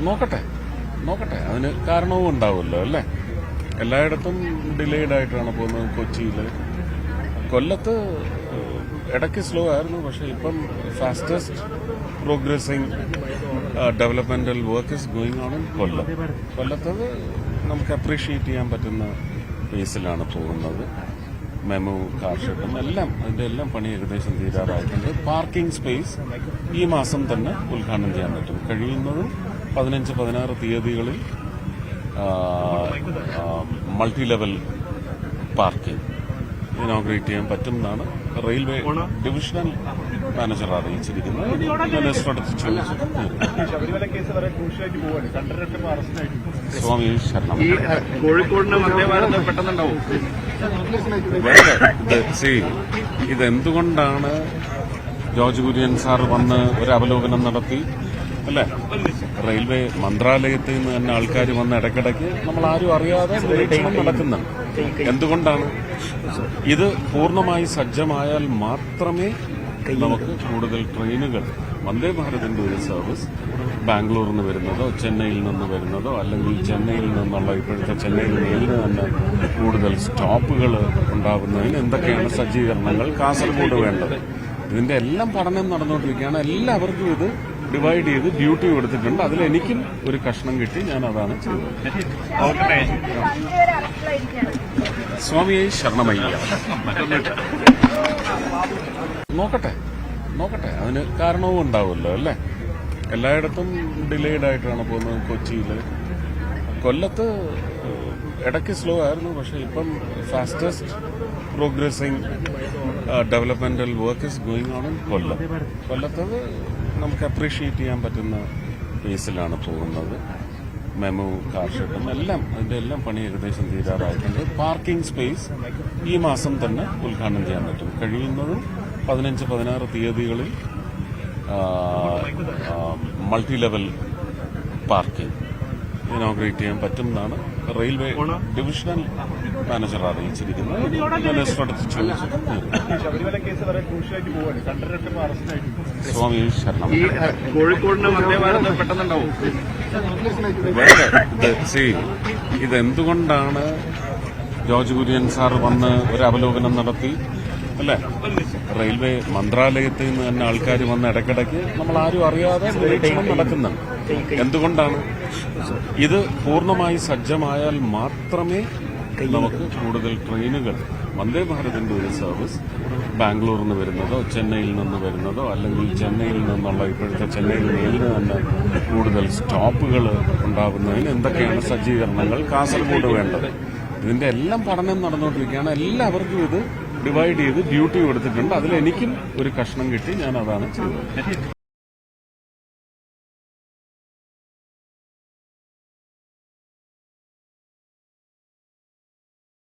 നോക്കട്ടെ നോക്കട്ടെ അതിന് കാരണവും ഉണ്ടാവുമല്ലോ അല്ലേ. എല്ലായിടത്തും ഡിലേഡ് ആയിട്ടാണ് പോകുന്നത്. കൊച്ചിയിൽ, കൊല്ലത്ത് ഇടയ്ക്ക് സ്ലോ ആയിരുന്നു, പക്ഷെ ഇപ്പം fastest progressing developmental work is going on in Kollam. കൊല്ലത്തത് നമുക്ക് അപ്രീഷിയേറ്റ് ചെയ്യാൻ പറ്റുന്ന പേസിലാണ് പോകുന്നത്. മെമു, കാർഷെട്ടും എല്ലാം അതിന്റെ എല്ലാം പണി ഏകദേശം തീരാറായിട്ടുണ്ട്. പാർക്കിംഗ് സ്പേസ് ഈ മാസം തന്നെ ഉദ്ഘാടനം ചെയ്യാൻ പറ്റും. കഴിയുന്നതും 15-16 തീയതികളിൽ മൾട്ടി ലെവൽ പാർക്കിംഗ് ഇനോഗ്രേറ്റ് ചെയ്യാൻ പറ്റും എന്നാണ് റെയിൽവേ ഡിവിഷണൽ മാനേജർ അറിയിച്ചിരിക്കുന്നത്. സ്വാമി ശരണം. ഇതെന്തുകൊണ്ടാണ് ജോർജ് കുര്യൻ സാർ വന്ന് ഒരു അവലോകനം നടത്തി അല്ലേ? റെയിൽവേ മന്ത്രാലയത്തിൽ നിന്ന് തന്നെ ആൾക്കാർ വന്ന് ഇടയ്ക്കിടയ്ക്ക് നമ്മൾ ആരും അറിയാതെ നിരീക്ഷണം നടക്കുന്നുണ്ട്. എന്തുകൊണ്ടാണ്? ഇത് പൂർണ്ണമായി സജ്ജമായാൽ മാത്രമേ നമുക്ക് കൂടുതൽ ട്രെയിനുകൾ, വന്ദേ ഭാരതിന്റെ ഒരു സർവീസ് ബാംഗ്ലൂരിൽ നിന്ന് വരുന്നതോ ചെന്നൈയിൽ നിന്ന് വരുന്നതോ അല്ലെങ്കിൽ ചെന്നൈയിൽ നിന്നുള്ള ഇപ്പോഴത്തെ ചെന്നൈയിൽ നേരിന് തന്നെ കൂടുതൽ സ്റ്റോപ്പുകൾ ഉണ്ടാകുന്നതിന് എന്തൊക്കെയാണ് സജ്ജീകരണങ്ങൾ കാസർഗോഡ് വേണ്ടത്, ഇതിന്റെ എല്ലാം പഠനം നടന്നുകൊണ്ടിരിക്കുകയാണ്. എല്ലാവർക്കും ഇത് ഡിവൈഡ് ചെയ്ത് ഡ്യൂട്ടി കൊടുത്തിട്ടുണ്ട്. അതിൽ എനിക്കും ഒരു കഷ്ണം കിട്ടി, ഞാൻ അതാണ് ചെയ്തത്. സ്വാമിയെ ശരണമയ്യ. നോക്കട്ടെ നോക്കട്ടെ അതിന് കാരണവും ഉണ്ടാവുമല്ലോ അല്ലേ. എല്ലായിടത്തും ഡിലേഡ് ആയിട്ടാണ് പോകുന്നത്. കൊച്ചിയിൽ, കൊല്ലത്ത് ഇടയ്ക്ക് സ്ലോ ആയിരുന്നു, പക്ഷെ ഇപ്പം fastest progressing developmental work is going on in Kollam. കൊല്ലത്തത് നമുക്ക് അപ്രീഷിയേറ്റ് ചെയ്യാൻ പറ്റുന്ന പേസിലാണ് പോകുന്നത്. മെമു, കാർഷെട്ടും എല്ലാം അതിന്റെ എല്ലാം പണി ഏകദേശം തീരാറായിട്ടുണ്ട്. പാർക്കിംഗ് സ്പേസ് ഈ മാസം തന്നെ ഉദ്ഘാടനം ചെയ്യാൻ പറ്റും. കഴിയുന്നതും 15-16 തീയതികളിൽ മൾട്ടി ലെവൽ പാർക്കിംഗ് ഇനോഗ്രേറ്റ് ചെയ്യാൻ പറ്റും എന്നാണ് റെയിൽവേ ഡിവിഷണൽ മാനേജർ അറിയിച്ചിരിക്കുന്നത്. സ്വാമി ശരണം. ഇതെന്തുകൊണ്ടാണ് ജോർജ് കുര്യൻ സാർ വന്ന് ഒരു അവലോകനം നടത്തി അല്ലേ? റെയിൽവേ മന്ത്രാലയത്തിൽ നിന്ന് തന്നെ ആൾക്കാർ വന്ന് ഇടയ്ക്കിടയ്ക്ക് നമ്മൾ ആരും അറിയാതെ നിരീക്ഷണം നടക്കുന്നുണ്ട്. എന്തുകൊണ്ടാണ്? ഇത് പൂർണ്ണമായി സജ്ജമായാൽ മാത്രമേ നമുക്ക് കൂടുതൽ ട്രെയിനുകൾ, വന്ദേ ഭാരതിന്റെ ഒരു സർവീസ് ബാംഗ്ലൂരിൽ നിന്ന് വരുന്നതോ ചെന്നൈയിൽ നിന്ന് വരുന്നതോ അല്ലെങ്കിൽ ചെന്നൈയിൽ നിന്നുള്ള ഇപ്പോഴത്തെ ചെന്നൈയിൽ നേരിന് തന്നെ കൂടുതൽ സ്റ്റോപ്പുകൾ ഉണ്ടാകുന്നതിന് എന്തൊക്കെയാണ് സജ്ജീകരണങ്ങൾ കാസർഗോഡ് വേണ്ടത്, ഇതിന്റെ എല്ലാം പഠനം നടന്നുകൊണ്ടിരിക്കുകയാണ്. എല്ലാവർക്കും ഇത് ഡിവൈഡ് ചെയ്ത് ഡ്യൂട്ടി കൊടുത്തിട്ടുണ്ട്. അതിൽ എനിക്കും ഒരു കഷ്ണം കിട്ടി, ഞാൻ അതാണ് ചെയ്തത്.